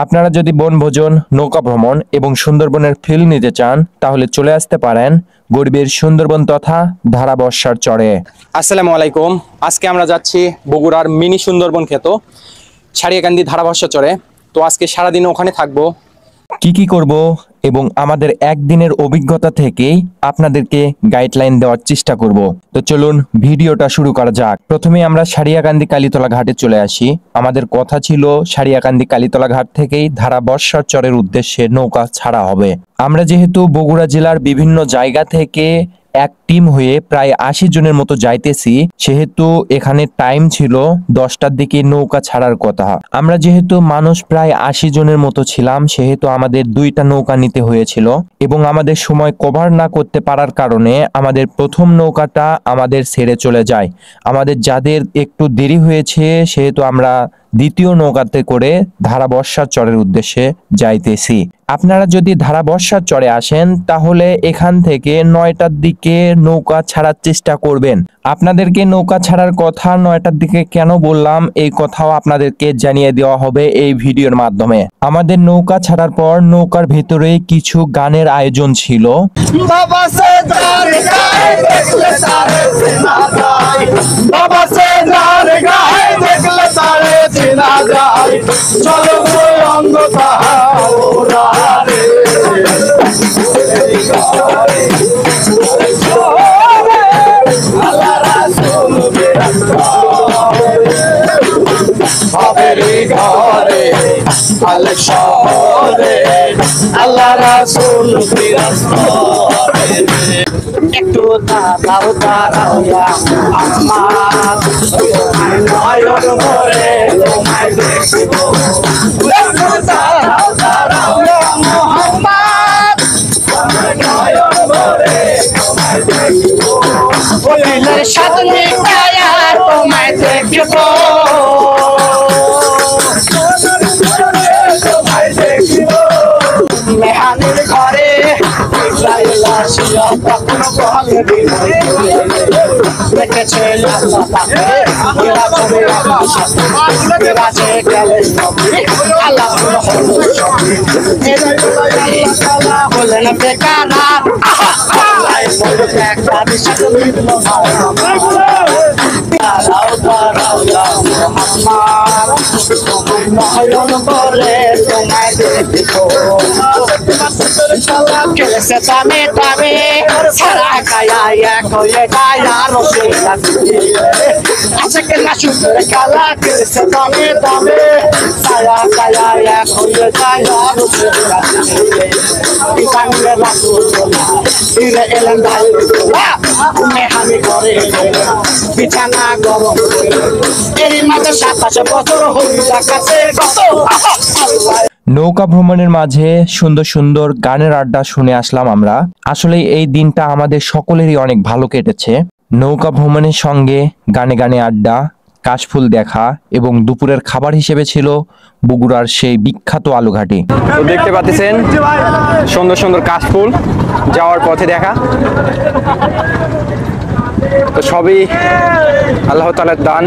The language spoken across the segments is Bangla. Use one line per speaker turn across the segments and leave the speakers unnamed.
আপনারা যদি বনভোজন, নৌকা ভ্রমণ এবং সুন্দরবনের ফিল নিতে চান তাহলে চলে আসতে পারেন গরিবের সুন্দরবন তথা ধারাবর্ষার চরে।
আসসালামু আলাইকুম। আজকে আমরা যাচ্ছি বগুড়ার মিনি সুন্দরবন ক্ষেত ছাড়িয়াকান্দি ধারাবর্ষা চরে। তো আজকে সারাদিন ওখানে থাকবো।
কি করব এবং আমাদের একদিনের অভিজ্ঞতা থেকেই আপনাদেরকে গাইডলাইন দেওয়ার চেষ্টা করব। তো চলুন ভিডিওটা শুরু করা যাক। প্রথমে আমরা সারিয়াকান্দি কালীতলা ঘাটে চলে আসি। আমাদের কথা ছিল সারিয়াকান্দি কালীতলা ঘাট থেকেই ধারাবর্ষার চরের উদ্দেশ্যে নৌকা ছাড়া হবে। আমরা যেহেতু বগুড়া জেলার বিভিন্ন জায়গা থেকে এক টিম হয়ে প্রায় ৮০ জনের মতো যাইতেছি, সেহেতু এখানে টাইম ছিল 10টার দিকে নৌকা ছাড়ার কথা। আমরা যেহেতু মানুষ প্রায় ৮০ জনের মতো ছিলাম, সেহেতু আমাদের 2টা নৌকা নিতে হয়েছিল এবং আমাদের সময় কভার না করতে পারার কারণে আমাদের প্রথম নৌকাটা আমাদের ছেড়ে চলে যায়। আমাদের যাদের একটু দেরি হয়েছে, সেহেতু আমরা দ্বিতীয় নৌকাতে করে ধারাবর্ষার চরের উদ্দেশ্যে যাইতেছি। আপনারা যদি ধারাবর্ষার চরে আসেন তাহলে এখান থেকে 9টার দিকে নৌকা ছাড়ার চেষ্টা করবেন। আপনাদেরকে নৌকা ছাড়ার কথা 9টার দিকে কেন বললাম, এই কথাও আপনাদেরকে জানিয়ে দেওয়া হবে এই ভিডিওর মাধ্যমে। আমাদের নৌকা ছাড়ার পর নৌকার ভেতরে কিছু গানের আয়োজন ছিল।
আল্লাহ রাসূল একটু দাঁড়াও দাঁড়াও আমার নয়ন ভরে তোমায় দেখব। দাঁড়াও দাঁড়াও মুহাম্মদ নয়ন ভরে তোমায় দেখব। দিলের সাথে মিটায়া তোমায় দেখব। মেহানির ঘরে দেখেছে বললেন বেকারা নয়ন করে তোমায় দেখো। কেলেছে দামে দামে সারা গায়া এক হয়ে গায়া রসে আছে কেনা সুন্দর কালা। কেলেছে দামে দামে সারা গায়া এক হয়ে গায়া রসে ইসাঙ্গে রাসূলুল্লাহ ফিরে এলেন দায়ুল্লাহ। মেহানি করে বিছানা গরম এরই মাঝে 27 বছর হইল কাছে কত।
নৌকা ভ্রমণের মাঝে সুন্দর সুন্দর গানের আড্ডা শুনে আসলাম আমরা। আসলে এই দিনটা আমাদের সকলেরই অনেক ভালো কেটেছে। নৌকা ভ্রমণের সঙ্গে গানে গানে আড্ডা, কাশফুল দেখা এবং দুপুরের খাবার হিসেবে ছিল বগুড়ার সেই বিখ্যাত আলুঘাটি।
তো দেখতে পাচ্ছেন সুন্দর সুন্দর কাশফুল যাওয়ার পথে দেখা। তো সবই আল্লাহ তাআলার দান,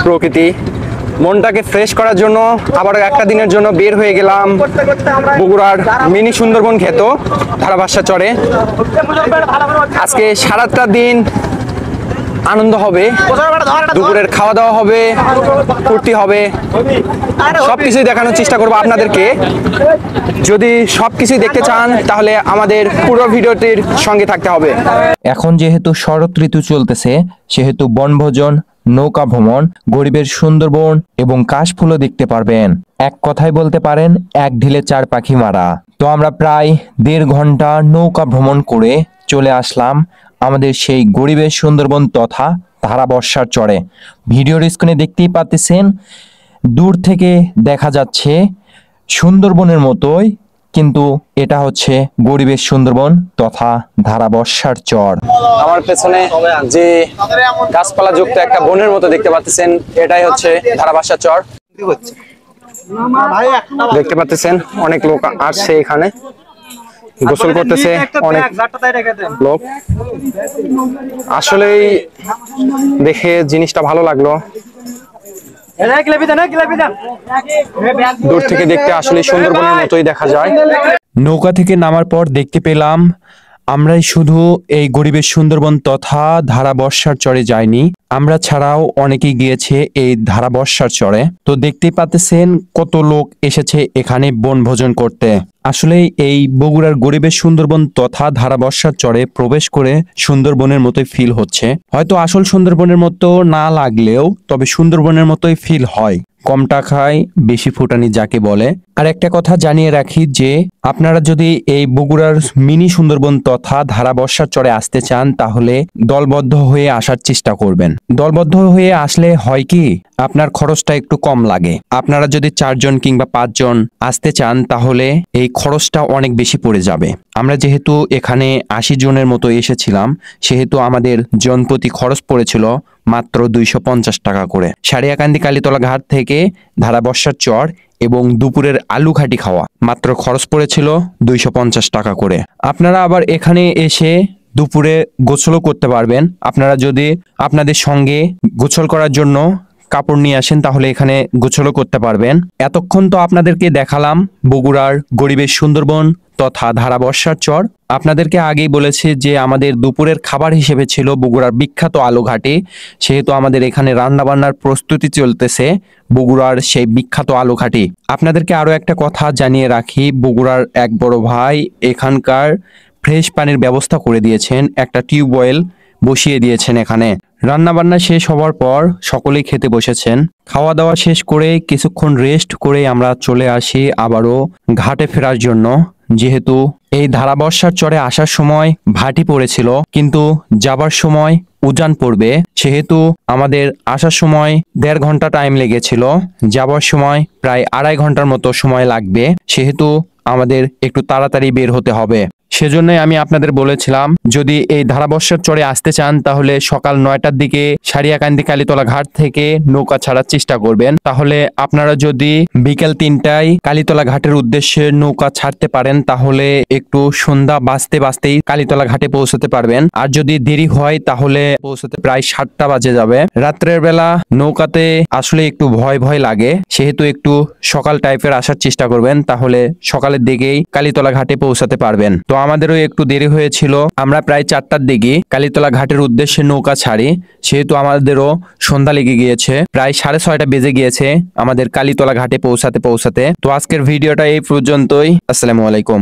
প্রকৃতি। মনটাকে ফ্রেশ করার জন্য আবার একটা দিনের জন্য বের হয়ে গেলাম বগুড়ার মিনি সুন্দরবন ক্ষেত ধারাবর্ষা চরে। আজকে সারাটা দিন আনন্দ হবে, দুপুরের খাওয়া দাওয়া হবে, ফুর্তি হবে, সবকিছুই দেখানোর চেষ্টা করবো আপনাদেরকে। যদি সবকিছুই দেখতে চান তাহলে আমাদের পুরো ভিডিওটির সঙ্গে থাকতে হবে।
এখন যেহেতু শরৎ ঋতু চলতেছে, সেহেতু বনভোজন, নৌকা ভ্রমণ, গরিবের সুন্দরবন এবং কাশফুলও দেখতে পারবেন। এক কথায় বলতে পারেন এক ঢিলে 4 পাখি মারা। তো আমরা প্রায় 1.5 ঘন্টা নৌকা ভ্রমণ করে চলে আসলাম আমাদের সেই গরিবের সুন্দরবন তথা ধারাবর্ষার চরে। ভিডিওর স্ক্রিনে দেখতেই পাচ্ছেন দূর থেকে দেখা যাচ্ছে সুন্দরবনের মতোই, কিন্তু এটা হচ্ছে গরিবের সুন্দরবন তথা ধারাবর্ষার চর।
আমার পেছনে যে গাছপালা যুক্ত একটা বনের মতো দেখতে পাচ্ছেন, এটাই হচ্ছে ধারাবর্ষার চর। দেখতে পাচ্ছেন অনেক লোক আসছে এখানে, গোসল করতেছে অনেক লোক। আসলেই দেখে জিনিসটা ভালো লাগলো। দূর থেকে দেখতে আসলে সুন্দরবনের মতোই দেখা যায়।
নৌকা থেকে নামার পর দেখতে পেলাম আমরাই শুধু এই গরিবের সুন্দরবন তথা ধারা বর্ষার চরে যাইনি, আমরা ছাড়াও অনেকেই গিয়েছে এই ধারা বর্ষার চরে। তো দেখতেই পাচ্ছেন কত লোক এসেছে এখানে বনভোজন করতে। আসলে এই বগুড়ার গরিবের সুন্দরবন তথা ধারা বর্ষার চরে প্রবেশ করে সুন্দরবনের মতোই ফিল হচ্ছে। হয়তো আসল সুন্দরবনের মতো না লাগলেও তবে সুন্দরবনের মতোই ফিল হয়। কম টাকায় বেশি ফুটানি যাকে বলে। আর একটা কথা জানিয়ে রাখি যে আপনারা যদি এই বগুড়ার মিনি সুন্দরবন তথা ধারা বর্ষার চরে আসতে চান তাহলে দলবদ্ধ হয়ে আসার চেষ্টা করবেন। দলবদ্ধ হয়ে আসলে হয় কি আপনার খরচটা একটু কম লাগে। আপনারা যদি 4 জন কিংবা 5 জন আসতে চান তাহলে এই খরচটা অনেক বেশি পড়ে যাবে। আমরা যেহেতু এখানে 80 জনের মতো এসেছিলাম সেহেতু আমাদের জনপ্রতি খরচ পড়েছিল মাত্র 250 টাকা করে। সারিয়াকান্দি কালীতলা ঘাট থেকে ধারা বর্ষার চর এবং দুপুরের আলু ঘাটি খাওয়া মাত্র খরচ পড়েছিল 250 টাকা করে। আপনারা আবার এখানে এসে দুপুরে গোসলও করতে পারবেন। আপনারা যদি আপনাদের সঙ্গে গোসল করার জন্য কাপড় নিয়ে আসেন তাহলে এখানে গোসলও করতে পারবেন। এতক্ষণ তো আপনাদেরকে দেখালাম বগুড়ার গরিবের সুন্দরবন তথা ধারা বর্ষার চর। আপনাদেরকে আগেই বলেছি যে আমাদের দুপুরের খাবার হিসেবে ছিল বগুড়ার বিখ্যাত আলু ঘাটি। সেহেতু আমাদের এখানে রান্না বান্নার প্রস্তুতি চলতেছে বগুড়ার সেই বিখ্যাত আলু ঘাটি। আপনাদেরকে আরো একটা কথা জানিয়ে রাখি, বগুড়ার এক বড় ভাই এখানকার ফ্রেশ পানির ব্যবস্থা করে দিয়েছেন, একটা টিউবওয়েল বসিয়ে দিয়েছেন এখানে। রান্না বান্না শেষ হওয়ার পর সকলেই খেতে বসেছেন। খাওয়া দাওয়া শেষ করে কিছুক্ষণ রেস্ট করে আমরা চলে আসি আবারও ঘাটে ফেরার জন্য। যেহেতু এই ধারা বর্ষার চরে আসার সময় ভাটি পড়েছিল কিন্তু যাবার সময় উজান পড়বে, সেহেতু আমাদের আসার সময় 1.5 ঘন্টা টাইম লেগেছিল, যাবার সময় প্রায় 2.5 ঘন্টার মতো সময় লাগবে। সেহেতু আমাদের একটু তাড়াতাড়ি বের হতে হবে। সেজন্যই আমি আপনাদের বলেছিলাম যদি এই ধারা বর্ষার চরে আসতে চান তাহলে সকাল 9টার দিকে সারিয়াকান্দি কালীতলা ঘাট থেকে নৌকা ছাড়ার চেষ্টা করবেন। তাহলে আপনারা যদি বিকেল 3টায় কালীতলা ঘাটের উদ্দেশ্যে নৌকা ছাড়তে পারেন তাহলে একটু সন্ধ্যা বাজতে বাজতেই কালীতলা ঘাটে পৌঁছাতে পারবেন। আর যদি দেরি হয় তাহলে পৌঁছাতে প্রায় 7টা বাজে যাবে। রাত্রের বেলা নৌকাতে আসলে একটু ভয় ভয় লাগে, সেহেতু একটু সকাল টাইপের আসার চেষ্টা করবেন, তাহলে সকালের দিকেই কালীতলা ঘাটে পৌঁছাতে পারবেন। তো আমাদেরও একটু দেরি হয়েছিল, আমরা প্রায় 4টার দিকে কালীতলা ঘাটের উদ্দেশ্যে নৌকা ছাড়ি, সেহেতু আমাদেরও সন্ধ্যা লেগে গিয়েছে, প্রায় 6:30 বেজে গিয়েছে আমাদের কালীতলা ঘাটে পৌঁছাতে। তো আজকের ভিডিওটা এই পর্যন্তই। আসসালামু আলাইকুম।